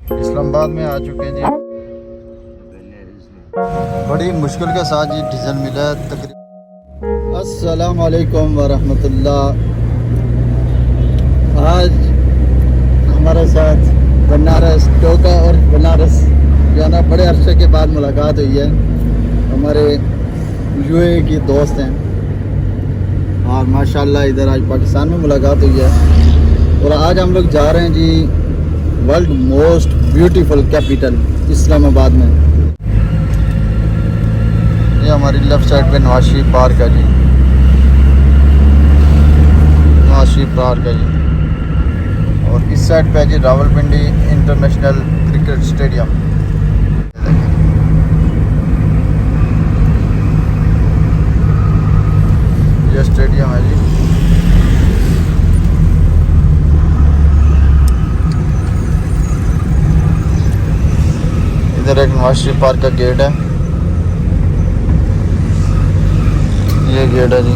इस्लामाबाद में आ चुके हैं जी। बड़ी मुश्किल के साथ जी डीजल मिला तकरीबन। अस्सलाम वालेकुम वरहमतुल्लाह। आज हमारे साथ बनारस टोका और बनारस जो है ना बड़े अरसे के बाद मुलाकात हुई है। हमारे यूएई के दोस्त हैं और माशाल्लाह इधर आज पाकिस्तान में मुलाकात हुई है। और आज हम लोग जा रहे हैं जी world most beautiful capital Islamabad में। ये हमारी लेफ्ट साइड पे नवाज शरीफ पार्क है जी, नवाज शरीफ पार्क है जी। और इस साइड पे है जी रावलपिंडी इंटरनेशनल क्रिकेट स्टेडियम। ये स्टेडियम है जी। इधर एक नवाज शरीफ पार्क का गेट है, ये गेट है जी।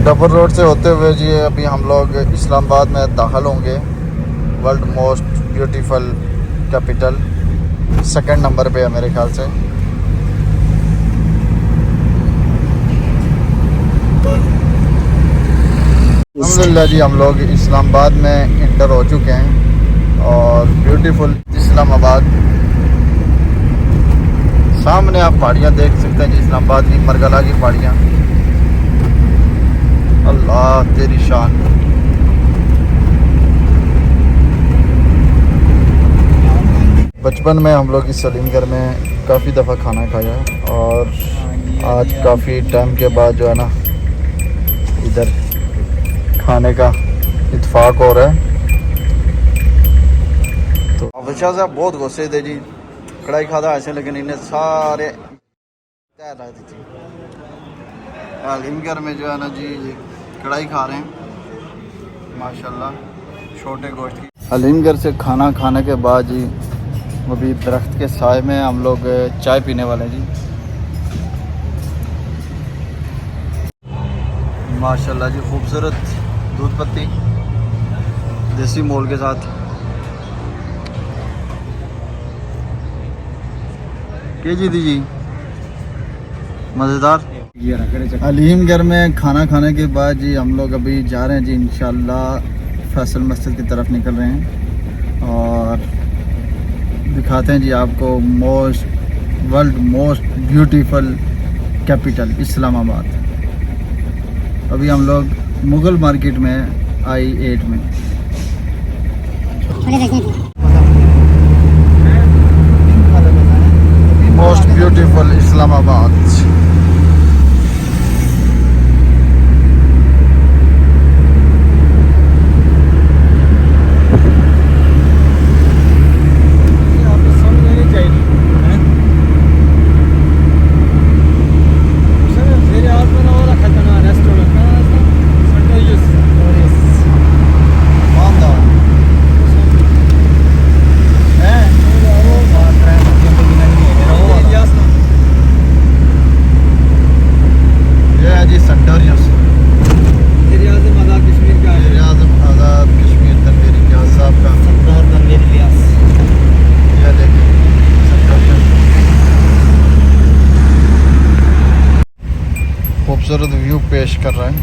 डबल रोड से होते हुए जी अभी हम लोग इस्लामाबाद में दाखिल होंगे। World most beautiful capital second number पे है मेरे ख्याल से। अल्हम्दुलिल्लाह जी हम लोग इस्लामाबाद में इंटर हो चुके हैं और ब्यूटीफुल इस्लामाबाद। सामने आप पहाड़ियाँ देख सकते हैं जी, इस्लामाबाद की मरगला की पहाड़ियाँ। अल्लाह तेरी शान। बचपन में हम लोग इस सलीमगढ़ में काफ़ी दफ़ा खाना खाया है और आज काफ़ी टाइम के बाद जो है ना इधर खाने का इत्तेफाक हो रहा है। तो बादशाह साहब बहुत गुस्से थे जी, कढ़ाई खाता ऐसे, लेकिन इन्हें सारे तैर रही थी। सलीमगढ़ में जो है ना जी कढ़ाई खा रहे हैं माशाल्लाह छोटे गोश्त की। सलीमगढ़ से खाना खाने के बाद जी अभी दरख्त के साए में हम लोग चाय पीने वाले हैं जी। माशाल्लाह जी खूबसूरत दूध पत्ती देसी मोल के साथ। के जी दी जी मज़ेदार। सलीमगढ़ में खाना खाने के बाद जी हम लोग अभी जा रहे हैं जी इंशाल्लाह फैसल मस्जिद की तरफ निकल रहे हैं और दिखाते हैं जी आपको world most beautiful capital Islamabad. अभी हम लोग मुगल मार्केट में I8 में। Most beautiful Islamabad. खूबसूरत व्यू पेश कर रहा है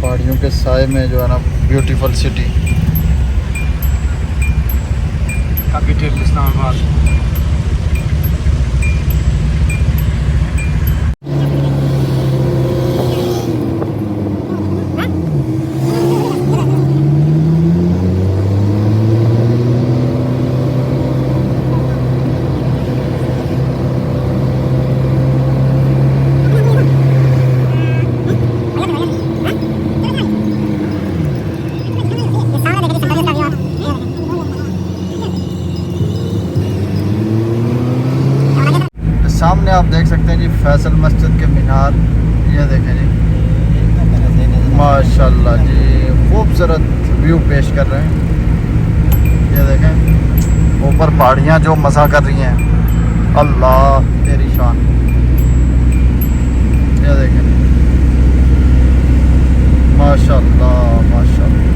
पहाड़ियों के साए में जो है ना ब्यूटीफुल सिटी कैपिटल इस्लामाबाद। सामने आप देख सकते हैं जी फैसल मस्जिद के मीनार। ये देखें जी माशाल्लाह जी खूबसूरत व्यू पेश कर रहे हैं। ये देखें ऊपर पहाड़ियाँ जो मज़ा कर रही हैं। अल्लाह तेरी शान। ये देखें माशाल्लाह माशाल्लाह।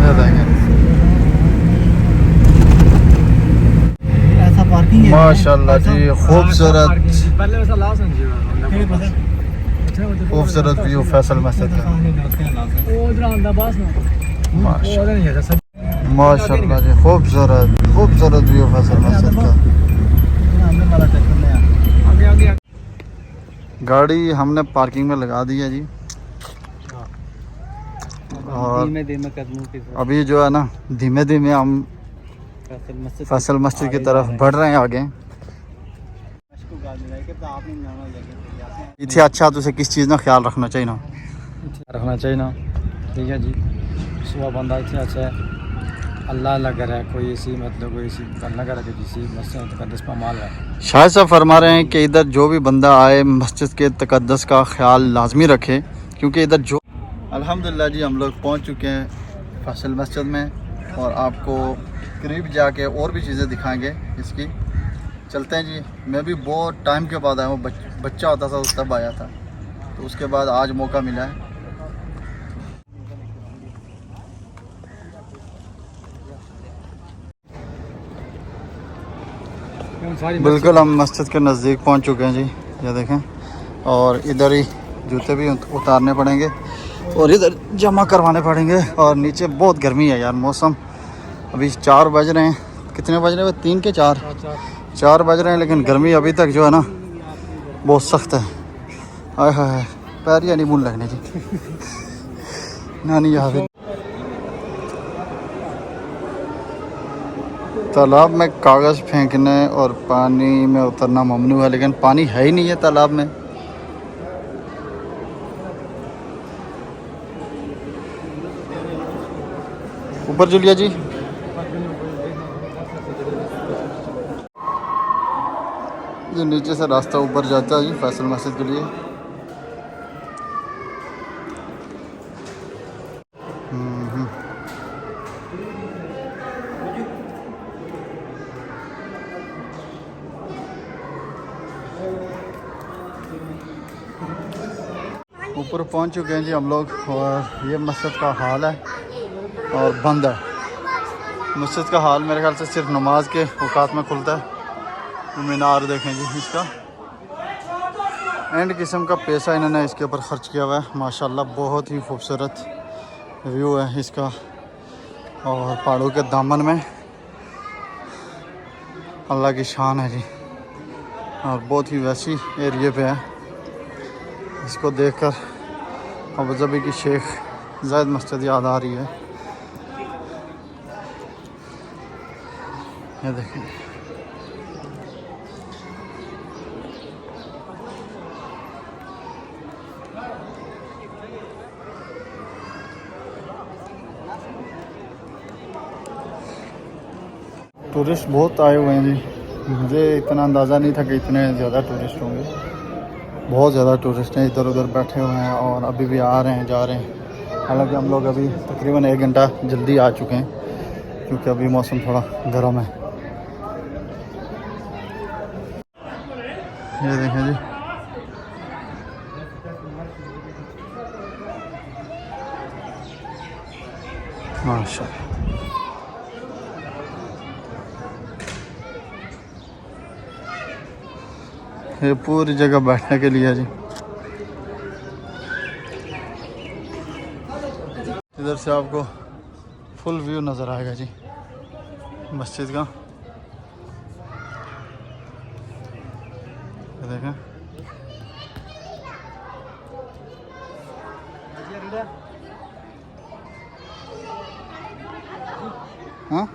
ये देखें ऐसा पार्किंग है माशाल्लाह जी, खूबसूरत खूबसूरत व्यू फैसल मस्जिद का। माशाल्लाह जी, खूबसूरत खूबसूरत व्यू फैसल मस्जिद का। गाड़ी हमने पार्किंग में लगा दी है जी, और अभी जो है ना धीमे धीमे हम फैसल मस्जिद की तरफ बढ़ रहे हैं आगे। इतने अच्छा तो उसे किस चीज़ का ख्याल रखना चाहिए ना, ठीक है जी। सुबह बंदा इतने अच्छा है, अल्लाह अल्लाह करे, कोई ऐसी मतलब कोई ऐसी करना करे कि किसी मस्जिद तकद्दस पर माल है। शायद साहब फरमा रहे हैं कि इधर जो भी बंदा आए मस्जिद के तकद्दस का ख्याल लाजमी रखे, क्योंकि इधर जो अल्हम्दुलिल्लाह जी हम लोग पहुंच चुके हैं फैसल मस्जिद में, और आपको करीब जाके और भी चीज़ें दिखाएंगे इसकी। चलते हैं जी। मैं भी बहुत टाइम के बाद आया हूँ, बच्चा होता था उस तब आया था, तो उसके बाद आज मौका मिला है। बिल्कुल हम मस्जिद के नज़दीक पहुंच चुके हैं जी, ये देखें। और इधर ही जूते भी उतारने पड़ेंगे और इधर जमा करवाने पड़ेंगे। और नीचे बहुत गर्मी है यार, मौसम अभी 4 बज रहे हैं, कितने बज रहे हैं? 3 के 4 बज रहे हैं, लेकिन गर्मी अभी तक जो है ना बहुत सख्त है। आय हाय, पैर या नहीं बुन लगने जी नानी यहाँ पे तालाब में कागज़ फेंकने और पानी में उतरना ममनू है, लेकिन पानी है ही नहीं है तालाब में। ऊपर जुलिया जी, ये नीचे से रास्ता ऊपर जाता है जी फैसल मस्जिद के लिए। ऊपर पहुंच चुके हैं जी हम लोग, और ये मस्जिद का हाल है और बंद है। मस्जिद का हाल मेरे ख्याल से सिर्फ नमाज के औकात में खुलता है। मीनार देखें जी, इसका एंड किस्म का पैसा इन्होंने इसके ऊपर ख़र्च किया हुआ है। माशाल्लाह बहुत ही खूबसूरत व्यू है इसका, और पहाड़ों के दामन में अल्लाह की शान है जी, और बहुत ही वैसी एरिए पे है। इसको देखकर अबू धाबी की शेख जायद मस्जिद याद आ रही है। ये देखें, टूरिस्ट बहुत आए हुए हैं जी। मुझे इतना अंदाज़ा नहीं था कि इतने ज़्यादा टूरिस्ट होंगे। बहुत ज़्यादा टूरिस्ट हैं, इधर उधर बैठे हुए हैं, और अभी भी आ रहे हैं जा रहे हैं। हालांकि हम लोग अभी तकरीबन 1 घंटा जल्दी आ चुके हैं, क्योंकि अभी मौसम थोड़ा गर्म है। ये देखें जी, माशाल्लाह ये पूरी जगह बैठने के लिए है जी। इधर से आपको फुल व्यू नज़र आएगा जी मस्जिद का। ये देखें, हाँ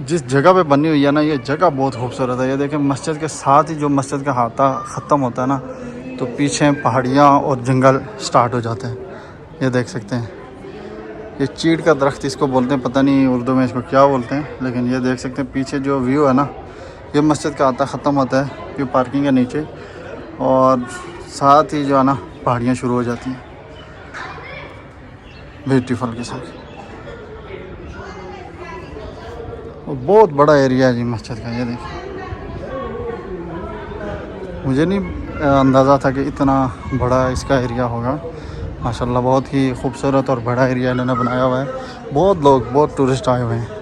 जिस जगह पे बनी हुई है ना, ये जगह बहुत खूबसूरत है। ये देखें, मस्जिद के साथ ही जो मस्जिद का हाथा ख़त्म होता है ना, तो पीछे पहाड़ियाँ और जंगल स्टार्ट हो जाते हैं। ये देख सकते हैं, ये चीड़ का दरख्त इसको बोलते हैं, पता नहीं उर्दू में इसको क्या बोलते हैं, लेकिन ये देख सकते हैं पीछे जो व्यू है ना, ये मस्जिद का हाथा ख़त्म होता है, ये पार्किंग है नीचे, और साथ ही जो है ना पहाड़ियाँ शुरू हो जाती हैं ब्यूटीफुल के साथ। और बहुत बड़ा एरिया है जी मस्जिद का। ये देखिए, मुझे नहीं अंदाज़ा था कि इतना बड़ा इसका एरिया होगा। माशाल्लाह बहुत ही खूबसूरत और बड़ा एरिया इन्होंने बनाया हुआ है। बहुत लोग, बहुत टूरिस्ट आए हुए हैं।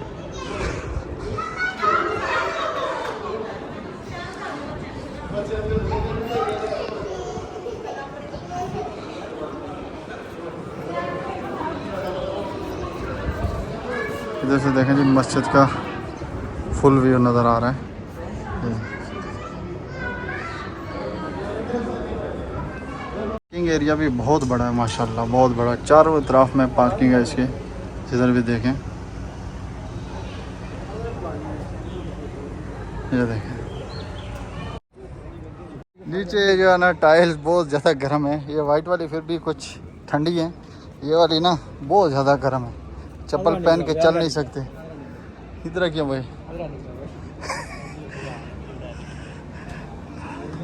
इधर से देखें जी मस्जिद का फुल व्यू नज़र आ रहा है। पार्किंग एरिया भी बहुत बड़ा है माशाल्लाह, बहुत बड़ा। चारों तरफ में पार्किंग है इसके, जिधर भी देखें। ये देखें नीचे जो है ना टाइल्स बहुत ज़्यादा गर्म है। ये वाइट वाली फिर भी कुछ ठंडी है, ये वाली ना बहुत ज़्यादा गर्म है। चप्पल पहन के चल नहीं सकते। इधर क्यों भाई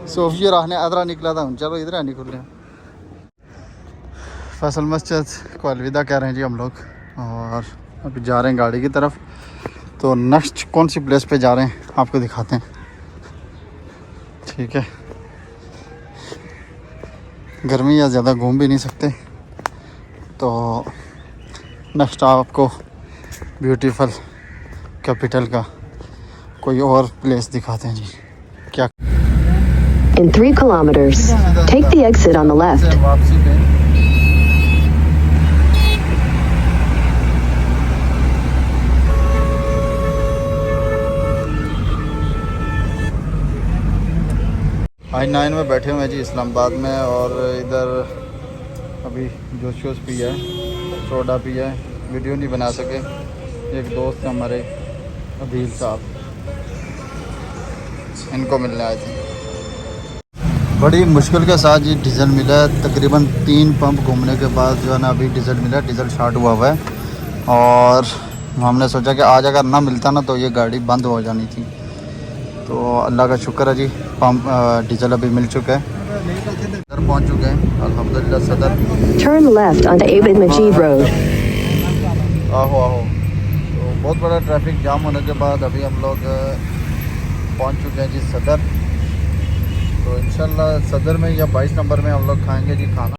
सोफिया रहने अदरा निकला था। चलो इधर निकल रहे हैं। फैसल मस्जिद को अलविदा कह रहे हैं जी हम लोग, और अभी जा रहे हैं गाड़ी की तरफ। तो नेक्स्ट कौन सी प्लेस पे जा रहे हैं आपको दिखाते हैं, ठीक है। गर्मी या ज़्यादा घूम भी नहीं सकते, तो नेक्स्ट आपको ब्यूटीफुल कैपिटल का कोई और प्लेस दिखाते हैं जी। क्या In 3 kilometers, take the exit on the left. वापसी पे I-9 में बैठे हुए हैं जी इस्लामाबाद में। और इधर अभी जोश पिया है, सोडा पिया है, वीडियो नहीं बना सके। एक दोस्त हमारे अदील साहब, इनको मिलने आए थे। बड़ी मुश्किल के साथ जी डीज़ल मिला है। तकरीबन 3 पंप घूमने के बाद जो है ना अभी डीज़ल मिला। डीज़ल शॉर्ट हुआ हुआ है और हमने सोचा कि आज अगर ना मिलता ना तो ये गाड़ी बंद हो जानी थी। तो अल्लाह का शुक्र है जी, पंप डीज़ल अभी मिल चुका है। सदर पहुंच चुके हैं अल्हम्दुलिल्लाह। सदर Turn left onto Ibn Majid Road. आहो आहो। तो बहुत बड़ा ट्रैफिक जाम होने के बाद अभी हम लोग पहुंच चुके हैं जी सदर। तो इंशाल्लाह सदर में या 22 नंबर में हम लोग खाएंगे जी खाना।